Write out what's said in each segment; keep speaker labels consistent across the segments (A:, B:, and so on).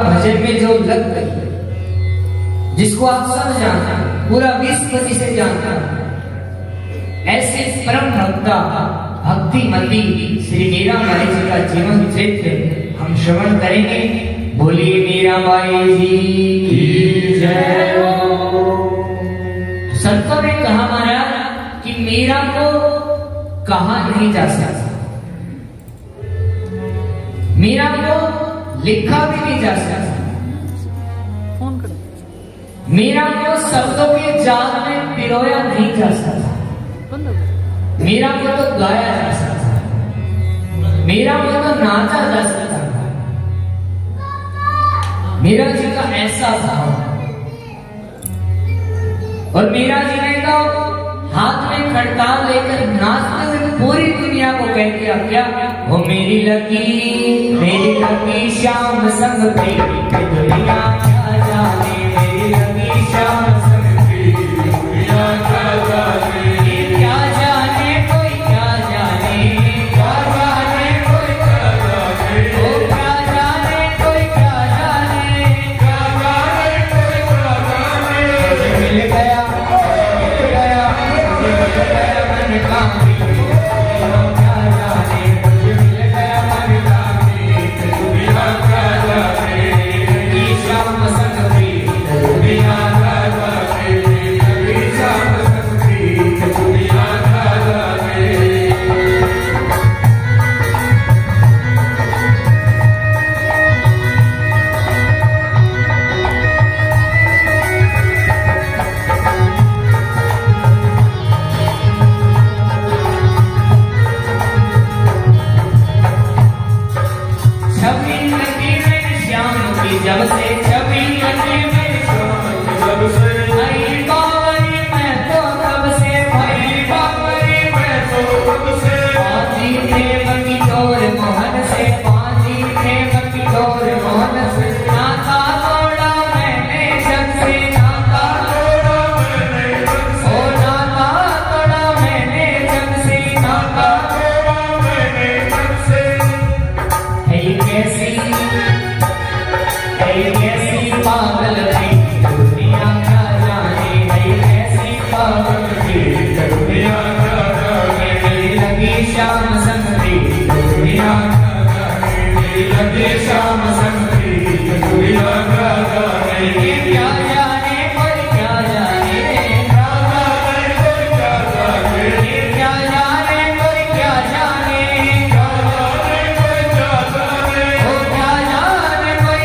A: भजन में जो लग गई, जिसको आप सब जानते हैं, पूरा विश्व जिसे जानता है, ऐसे परम भक्ता भक्ति मंदी श्री मीराबाई जी का जीवन चरित्र हम श्रवण करेंगे। बोलिए मीराबाई जी की जय हो। संतों ने कहा महाराज कि मीरा को कहा नहीं जा सकता, मीरा को लिखा भी नहीं जा सकता, मीरा को शब्दों के जाल में पिरोया नहीं जा सकता, मीरा को तो गाया जा सकता, मीरा को तो नाचा जा सकता। मीरा जी का ऐसा भाव, और मीरा जी ने तो हाथ में खड़ताल लेकर नाचते हुए पूरी दुनिया को कह दिया क्या, वो मेरी लकी श्याम संग प्रीति दुनिया क्या जाने, मेरी लकी श्याम संग प्रीति दुनिया क्या जाने, क्या जाने कोई क्या जाने, क्या जाने कोई क्या जाने, ओ क्या जाने कोई क्या जाने, क्या जाने कोई क्या जाने। मिल गया मन का क्या जाने, मिल गया मन का दुनिया क्या जाने, श्याम संग प्रीति दुनिया क्या जाने, श्याम संग प्रीति दुनिया क्या जाने। जब से छवि लगी मेरी जब से भाई बावरी मैं तो तब से, भाई बावरी मैं तो तब से, पाजी थे बकी तोर मोहन से, पाजी थे बकी तोर मोहन से, नाता तोड़ा मैंने जब से, नाता तोड़ा मैंने जब से, ओ नाता तोड़ा मैंने जब से, नाता तोड़ा मैंने जब से। है ये कैसी पागल थी दुनिया क्या जाने, ऐसी पागल थी दुनिया क्या जाने, मेरी लगी श्याम संग प्रीति दुनिया क्या जाने, मेरी लगी श्याम संग प्रीति दुनिया क्या जाने, क्या जाने कोई क्या जाने, क्या जाने कोई क्या जाने, क्या जाने कोई क्या जाने, क्या जाने कोई क्या जाने, ओ क्या जाने कोई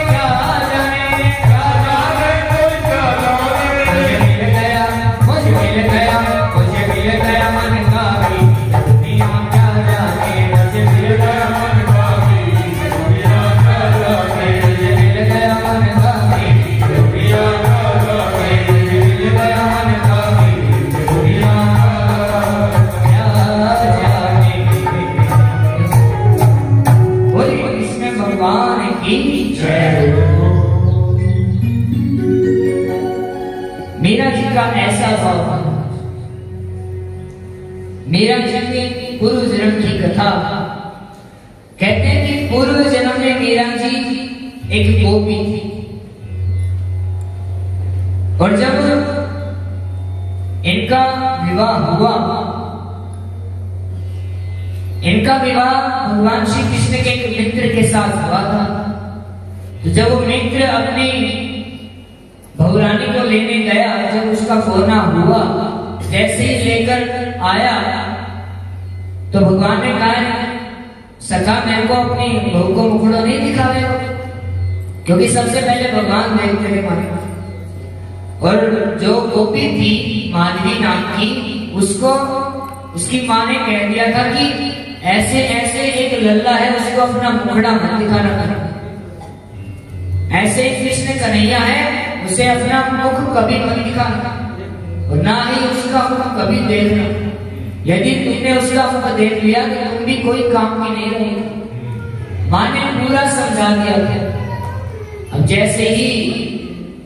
A: क्या जाने। मुझे मिल गया मन का भी दुनिया क्या जाने, मुझे मिल गया मन का भी दुनिया क्या जाने, मुझे मिल गया मन का भी दुनिया क्या जाने, मुझे मिल गया मन का भी दुनिया क्या जाने। बोलिए कृष्ण भगवान की जय हो। मीरा जी का ऐसा भाव, मीरा जी के पूर्व जन्म की कथा कहते हैं कि पूर्व जन्म में मीरा जी एक गोपी थी, और जब इनका विवाह हुआ, इनका विवाह भगवान श्री कृष्ण के एक मित्र के साथ हुआ था। तो जब वो मित्र अपनी बहुरानी को लेने गया, जब उसका कोना हुआ, जैसे ही लेकर आया तो भगवान ने कहा सखा मेरे को अपनी बहू को मुखड़ा नहीं दिखावे, क्योंकि सबसे पहले भगवान देखते हैं माने। और जो गोपी थी माधवी नाम की, उसको उसकी माँ ने कह दिया था कि ऐसे ऐसे एक लल्ला है, उसको अपना मुखड़ा मत दिखाना, ऐसे कृष्ण कन्हैया है, उसे अपना मुख कभी मत दिखाना, और ना ही उसका मुख कभी देखना। यदि तुमने उसका मुख देख लिया तो तुम भी कोई काम की नहीं रहोगे। माँ ने पूरा समझा दिया था। अब जैसे ही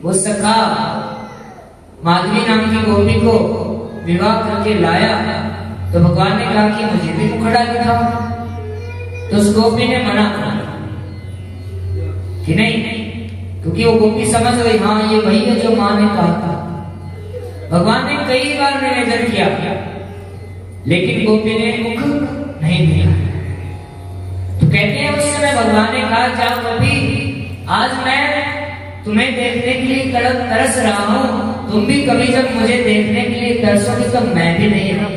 A: वो सखा माधवी नाम की गोपी को विवाह करके लाया, तो भगवान ने कहा कि मुझे भी मुखड़ा दिखाओ। तो उस गोपी ने मना कर कि नहीं, क्योंकि वो गोपी समझ गई हाँ ये वही है जो माँ ने कहा था। भगवान ने कई बार निवेदन किया लेकिन गोपी ने मुख नहीं दिया। तो कहते हैं उस समय भगवान ने कहा जाओ गोपी, आज मैं तुम्हें देखने के लिए तड़प तरस रहा हूं, तुम भी कभी जब मुझे देखने के लिए तरसोगी तब मैं भी नहीं रहूं।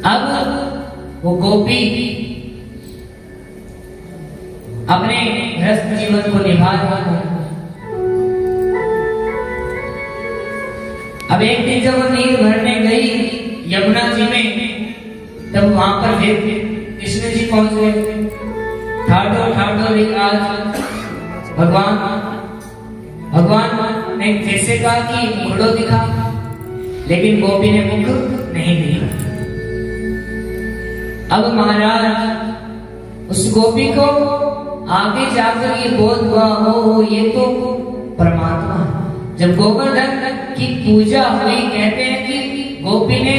A: अब वो गोपी अपने गृहस्थ जीवन को निभा रहा है। अब एक दिन जब वो नीर भरने गई यमुना जी में, तब वहां पर फिर कृष्ण जी पहुंच गए। ठाडो ठाडो आज भगवान ने जैसे कहा कि घोड़ो दिखा, लेकिन गोपी ने मुख नहीं दिया। अब महाराज उस गोपी को आगे जाकर ये बोध हुआ हो ये तो परमात्मा है। जब गोवर्धन की पूजा हुई, कहते हैं कि गोपी ने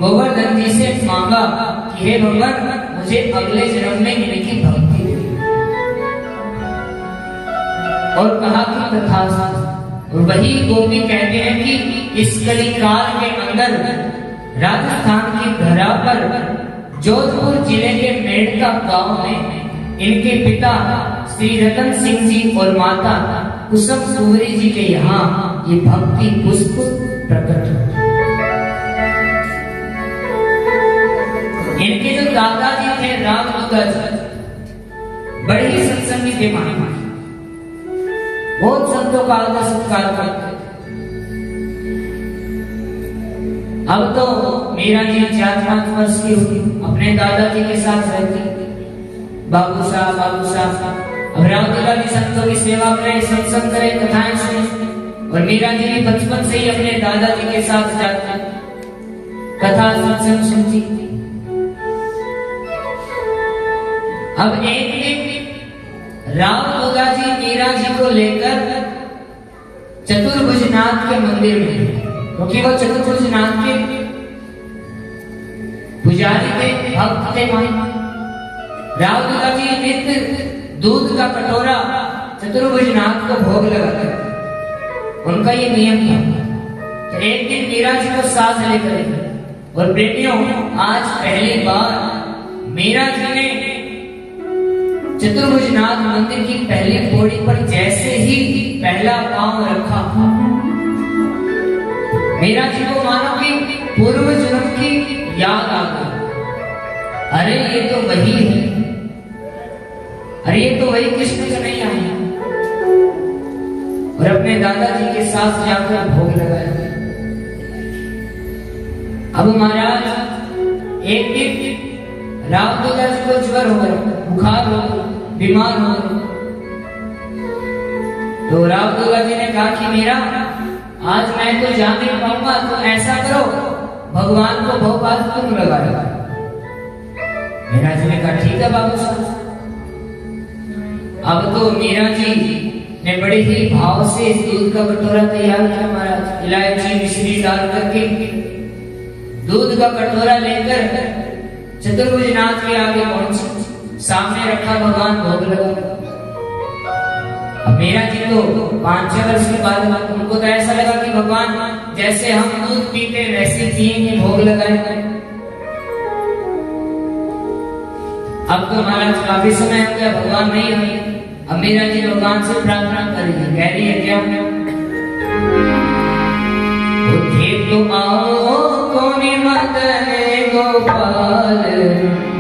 A: गोवर्धन जी से मांगा कि हे भगवान मुझे अगले जन्म में इनकी भक्ति दे, और कहा कि तथास्तु। वही गोपी कहते हैं कि इस कली काल के अंदर राजस्थान की धरा पर जोधपुर जिले के मेड़का गांव में इनके पिता श्री रतन सिंह जी और माता कुसुम सुवरी जी के यहाँ ये भक्ति पुष्प प्रकट हुआ। इनके जो दादाजी थे राम दुर्गा जी, बड़े ही सत्संगी थे, बहुत संतों का आदर सत्कार करते। अब तो मीरा जी 4-5 वर्ष की हुई, अपने दादाजी के साथ रहती। बाबू साहब अब राम दुर्गा जी संतों की सेवा करें, सत्संग करें, कथाएं सुने, और मीरा जी भी बचपन से ही अपने दादाजी के साथ जाती, कथा सत्संग सुनती। अब एक दिन राम दुर्गा जी मीरा जी को लेकर चतुर्भुजनाथ के मंदिर में, क्योंकि वो चतुर्भुजनाथ के पुजारी थे, भक्त थे। राम दुर्गा जी नित्य दूध का कटोरा चतुर्भुजनाथ को भोग लगाते थे, उनका ये नियम था। एक दिन मीरा जी को साथ लेकर, और बेटियों आज पहली बार मीरा जी ने चतुर्भुजनाथ मंदिर की पहली पौड़ी पर जैसे ही पहला पांव रखा, मीरा जी को मानो कि पूर्व जन्म की याद आ गई। अरे ये तो वही है, अरे ये तो वही कृष्ण कन्हैया है, और अपने दादाजी के साथ जाकर भोग लगाया। अब महाराज एक दिन राम दुर्गा जी को ज्वर हो गया, बुखार हो गया, बीमार हो गए। तो राम दुर्गा जी ने कहा कि मीरा आज मैं तो जा नहीं पाऊंगा, तो ऐसा करो भगवान को भोपाल तुम लगाओ। मीरा जी ने कहा ठीक है बाबू साहब। अब तो मीरा जी ने बड़े ही भाव से दूध का कटोरा तैयार किया महाराज, इलायची मिश्री डाल करके दूध का कटोरा लेकर चतुर्भुजनाथ के आगे पहुंचे, सामने रखा, भगवान भोग लगा। अब मीरा जी तो 5-6 वर्ष के बाद उनको तो ऐसा लगा कि भगवान जैसे हम दूध पीते वैसे पिएंगे, भोग लगाए। अब तो महाराज काफी समय हो गया, भगवान नहीं आए। अब मीरा जी भगवान से प्रार्थना कर रही है, कह रही है क्या, उठे तो आओ कोने मदन गोपाल,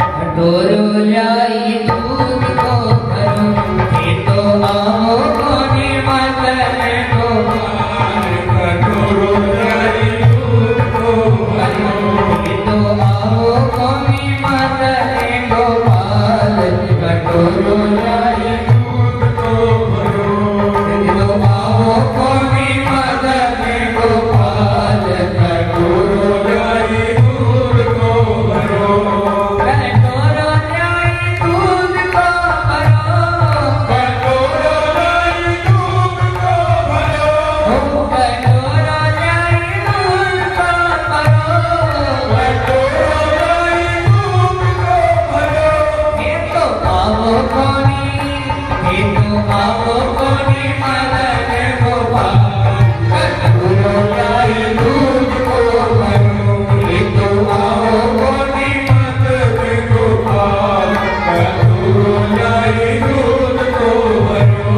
A: कटोरो लाई दूध को भरो। उठे तो आओ कोने मदन गोपाल, कटोरो लाई दूध को भरो। उठे तो आओ कोने मदन गोपाल, कटोरो लाई दूध को भरो। उठे तो आओ कोने मदन गोपाल, कटोरो आओ कोनी मदन गोपाल, कटोरो लाई दूध को भरो, ये तो आओ कोनी मदन गोपाल, कटोरो लाई दूध को भरो।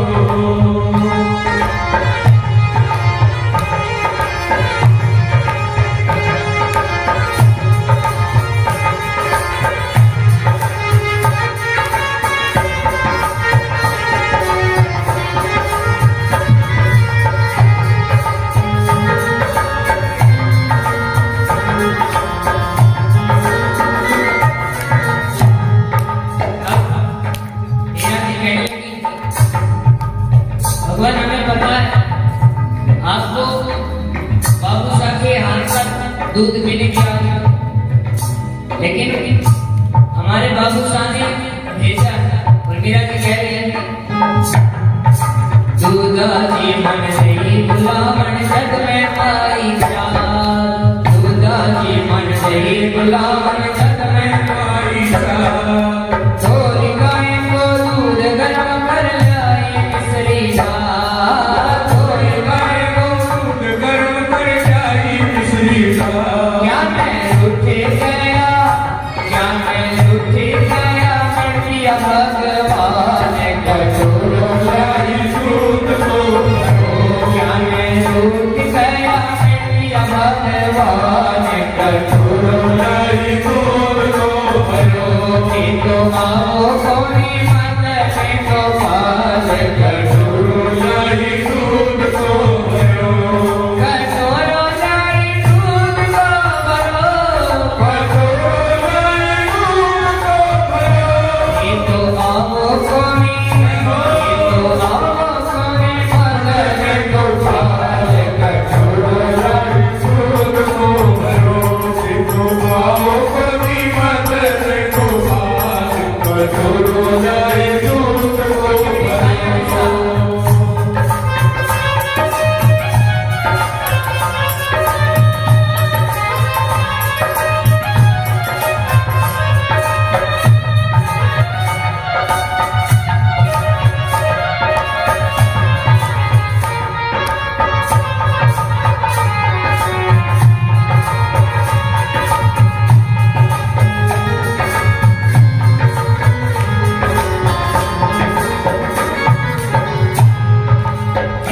A: भगवान हमें पता है आपको बाबू साहब के हाथ का दूध पीने की आदत, लेकिन हमारे बाबू साहब ने भेजा और मीरा जी कह रही है दूधा जी मन नहीं बुलावन जग में पाई चाल, दूधा जी मन नहीं बुलावन जग में पाई चाल, थोड़ी गाय को दूध गरम कर लाई मिसरी दाल, थोड़ी गाय को दूध गरम कर लाई मिसरी दाल। क्या मैं रूठे गया, क्या मैं रूठे गया, मन दिया भगवान कटोरो लाई दूध को भरो, क्या मैं रूठ गया, मन दिया भगवान कटोरो लाई दूध को भरो, ये तो आओ कोनी मदन गोपाल, कटोरो लाई दूध को भरो, कटोरो लाई दूध को भरो, कटोरो लाई दूध को भरो, ये तो आओ कोनी, ये तो आओ कोनी मदन गोपाल, कटोरो लाई दूध को भरो, ये तो आओ कोनी मदन गोपाल, कटोरो लाई दूध को भरो।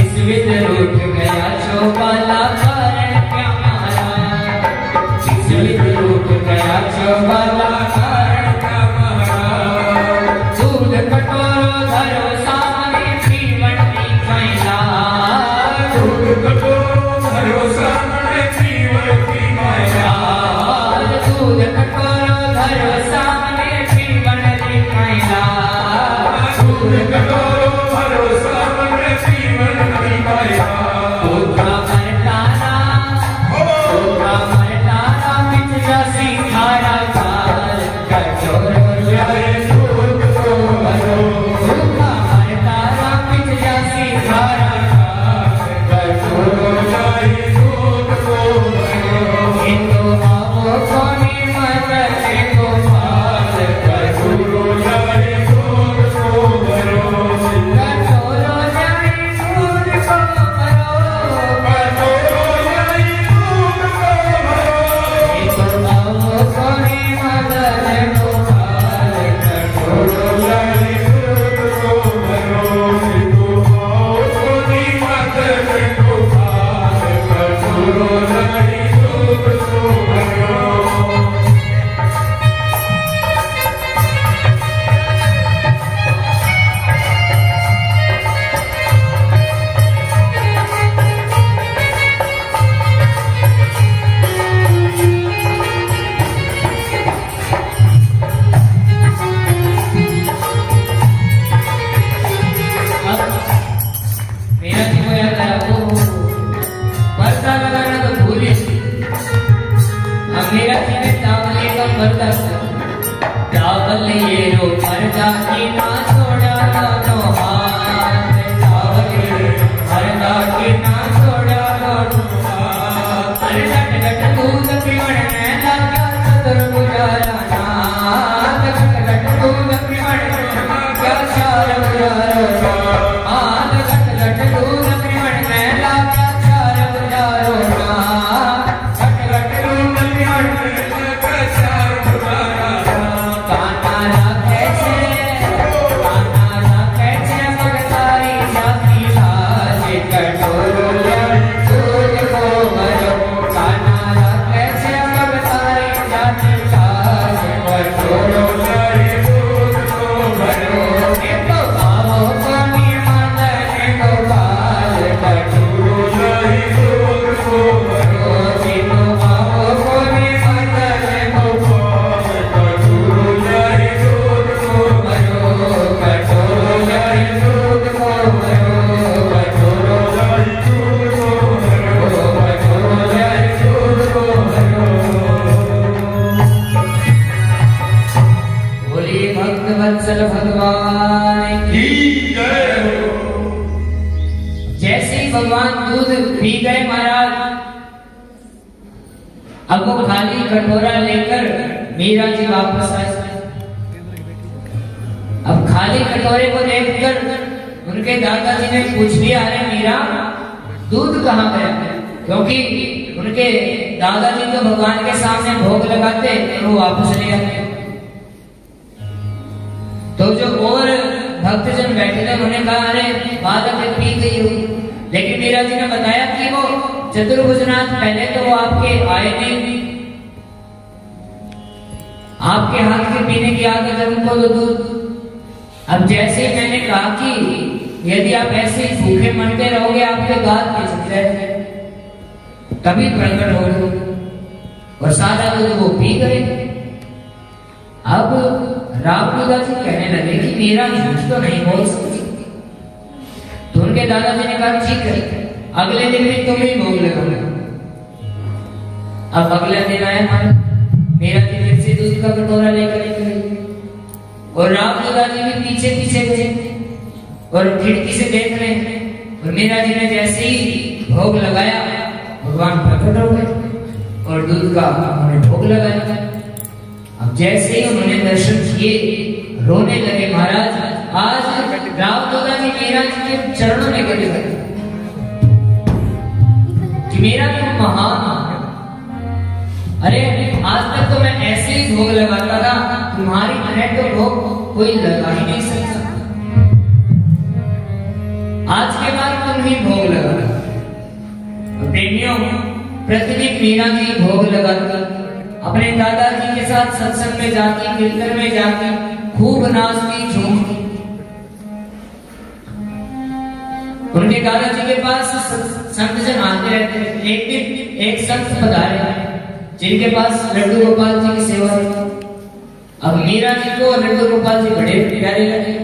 A: इस विध रूठ गया चौबाला कारण क्या मारा, इस विध रूठ गया चौबाला कारण क्या मारा, दूध कटोरो धरो सामने पीवन की मैला, दूध कटोरो धरो सामने पीवन की मैला, दूध कटोरो धरो सामने पीवन की मैला, दूध कटोरो धरो सामने पीवन की मैला। भगवान दूध पी गए महाराज। अब वो खाली कटोरा लेकर मीरा जी वापस आए। अब खाली कटोरे को देखकर उनके दादाजी ने पूछ लिया, अरे मीरा दूध कहाँ गया? क्योंकि उनके दादाजी तो भगवान के सामने भोग लगाते और वो वापस ले आते। तो जो और भक्तजन बैठे थे उन्होंने कहा, अरे बालक पी गई होगी। लेकिन मीरा जी ने बताया कि वो चतुर्भुजनाथ पहले तो वो आपके आए नहीं, आपके हाथ के पीने की आदत है उनको तो दूध। अब जैसे ही मैंने कहा कि यदि आप ऐसे ही भूखे मरते रहोगे आपके गाल पे चल जाएंगे, तभी प्रकट हो गए और सारा दूध वो पी गए। अब रामलुदा जी कहने लगे कि मेरा झूठ तो नहीं बोल सकती। तो उनके दादाजी ने कहा, ठीक है, अगले दिन भी तुम ही भोग लगाओगे। अब अगला दिन आया, मेरा जी फिर से दूध का कटोरा लेकर गए और रामलुदा जी भी पीछे पीछे गए और खिड़की से देख रहे हैं। और मेरा जी ने जैसे ही भोग लगाया भगवान प्रकट हो गए और दूध का उन्होंने भोग लगाया। अब जैसे ही उन्होंने दर्शन किए रोने लगे महाराज। आज रामलुदा जी मीरा जी के चरणों में गिर गए कि मेरा तुम महान, अरे आज तक तो मैं ऐसे ही भोग लगाता था, तुम्हारी तरह तो भोग कोई लगा ही नहीं सकता। आज के बाद तुम ही भोग लगा। प्रेमियों, प्रतिदिन मीरा जी भोग लगाती, अपने दादाजी के साथ सत्संग में जाती, कीर्तन में जाती, खूब नाचती झूमती। उनके दादाजी के पास संतजन आते रहते थे। एक दिन एक संत पधारे जिनके पास लड्डू गोपाल जी की सेवा थी। अब मीरा जी को लड्डू गोपाल जी बड़े प्यारे लगे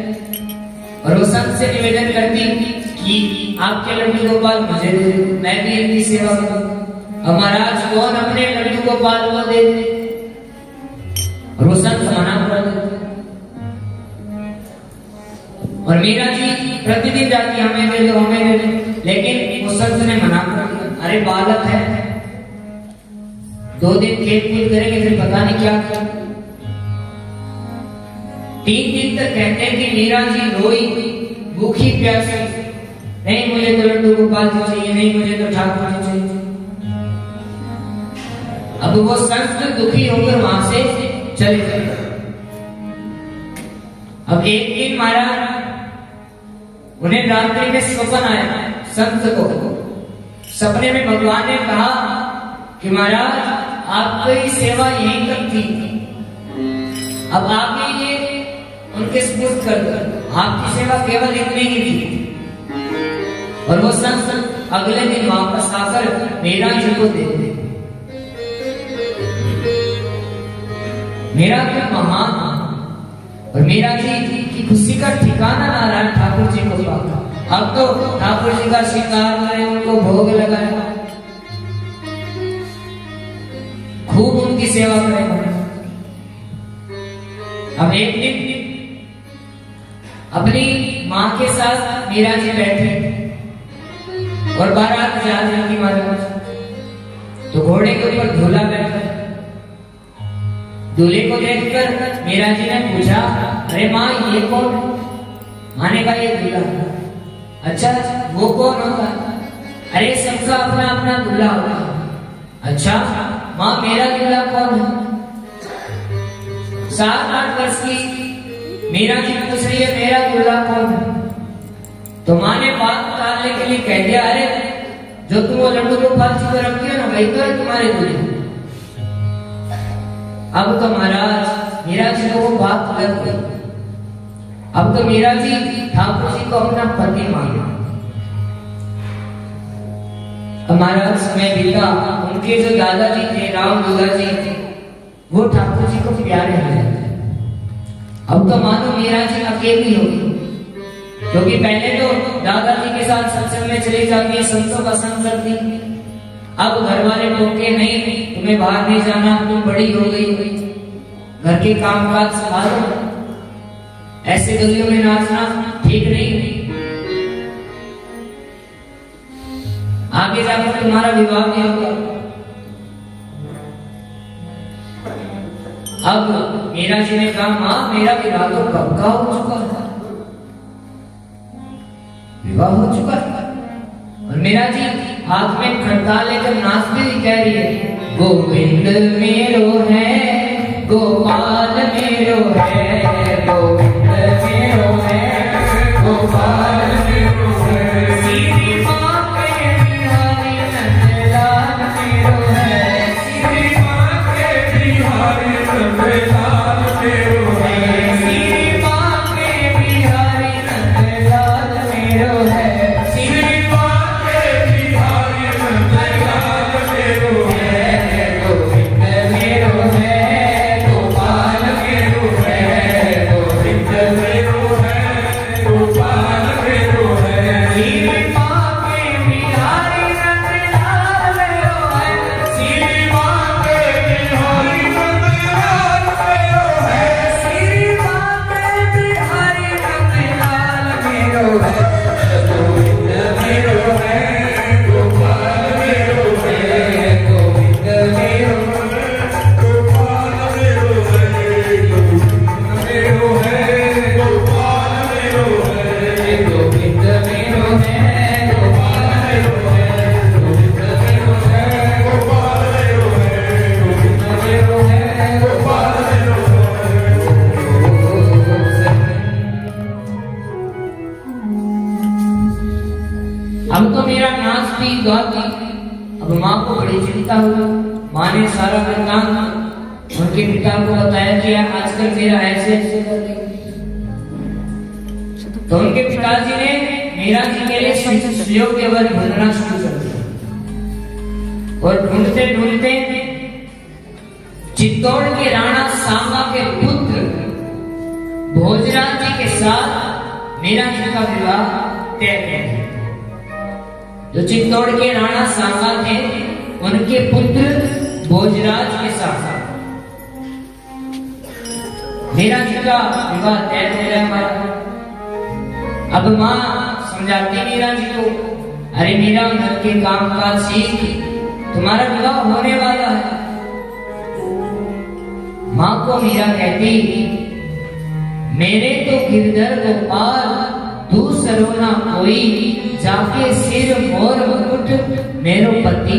A: और वो संत से निवेदन करती कि आपके लड्डू गोपाल मुझे दे दो, मैं भी इनकी सेवा करूं। अब महाराज कौन अपने लड्डू गोपाल को दे दे? और वो संत मना कर देते। और मीरा जी प्रतिदिन जाती, हमें दे दो, हमें दे दो, लेकिन वो संत ने मना कर दिया, अरे बालक है, 2 दिन खेत कूद करेंगे फिर पता नहीं क्या कर। 3 दिन तक कहते हैं कि मीरा जी रोई भूखी प्यासी, नहीं मुझे तो लड्डू गोपाल जी चाहिए, नहीं मुझे तो ठाकुर जी चाहिए। अब वो संत दुखी होकर वहां से चले गए। अब एक दिन महाराज उन्हें रात्रि में स्वप्न आया। संत को सपने में भगवान ने कहा कि महाराज आपकी सेवा यहीं तक थी, अब आगे ये उनके स्पुर्द कर दो, आपकी सेवा केवल इतनी ही थी। और वो संत अगले दिन वापस आकर मीरा जी को दे दे। मेरा क्या महान, और मीरा जी की खुशी का ठिकाना ना रहा ठाकुर जी को पाकर। अब तो ठाकुर जी का श्रृंगार करें, उनको भोग लगाए, खूब उनकी सेवा करें। अब एक दिन अपनी माँ के साथ मीरा जी बैठे और बारात जा रही थी महाराज। तो घोड़े के ऊपर दूल्हा बैठा। दूल्हे को देखकर मीरा जी ने पूछा, अरे माँ ये कौन? माँ ने कहा ये दूल्हा। अच्छा वो कौन होता? अरे सबका अपना अपना दूल्हा होता है। अच्छा माँ मेरा दूल्हा कौन है? 7-8 वर्ष की मीरा जी पूछ रही है मेरा दूल्हा कौन है? तो माँ ने बात टालने के लिए कह दिया, अरे जो तुम वो लड्डू गोपाल जी को रखती हो ना वही तो है तुम्हारे दूल्हे। अब तो महाराज मीरा जी को वो बात लग गई। अब तो मीरा जी ठाकुर जी को अपना पति माना। महाराज समय बीता, उनके जो दादाजी थे रामलुदा जी, वो ठाकुर जी को प्यारे हैं। अब तो मानो मीरा जी अकेली होगी, क्योंकि पहले तो दादाजी के साथ सत्संग में चली जाती है, संतों का संग करती। अब घर वाले टोके, नहीं तुम्हें बाहर नहीं जाना, तुम बड़ी हो गई, घर के काम काज संभालो, ऐसे गलियों में नाचना ठीक नहीं। आगे जाकर तुम्हारा विवाह भी हो गया। अब मीरा जी ने कहा, माँ मेरा विवाह तो कब का हो चुका है, विवाह हो चुका है। और मीरा जी हाथ में खड़ताल लेकर नाचती हुई कह रही है, गोविंद मेरो है, गोपाल मेरो है, गोविंद मेरो है, गोपाल मेरो है, श्री माँ के बिहारी नंदलाल मेरो है, श्री माँ के बिहारी नंदलाल मेरो है, श्री माँ के बिहारी नंदलाल मेरो है, श्री माँ के बिहारी नंदलाल मेरो है, गोविंद मेरो है, गोपाल मेरो है, गोविंद मेरो है, गोपाल मेरो है, श्री माँ के बिहारी नंदलाल मेरो है, श्री माँ के बिहारी नंदलाल मेरो है, श्री माँ के बिहारी नंदलाल मेरो है, गोविंद मेरो है, गोपाल मेरो है, गोविंद मेरो है, गोपाल मेरो है, गोविंद मेरो है, गोपाल मेरो है, गोविंद मेरो है, गोपाल मेरो है, गोविंद मेरो है, गोपाल मेरो है, गोविंद मेरो है, गोपाल मेरो है। अब तो मेरा नाचती गाती, अब माँ को बड़ी चिंता हुई। माँ ने सारा वृत्तांत उनके पिता को बताया कि आजकल मेरा ऐसे ऐसे कर रही है। तो उनके पिताजी ने मीरा जी के लिए सुयोग्य वर ढूंढना शुरू कर दिया। और ढूंढते ढूंढते चित्तौड़ के राणा सांगा के पुत्र भोजराज जी के साथ मीरा जी का विवाह तय किया। जो चित्तौड़ के राणा सांगा थे, उनके पुत्र भोजराज के साथ मीरा जी का विवाह तय हो गया हमारा। अब माँ समझाती मीरा जी को, अरे मीरा घर के काम काज सीख, तुम्हारा विवाह होने वाला है। माँ को मीरा कहती, मेरे तो गिरधर गोपाल दूसरो ना कोई, जाके सिर मोर मुकुट मेरो पति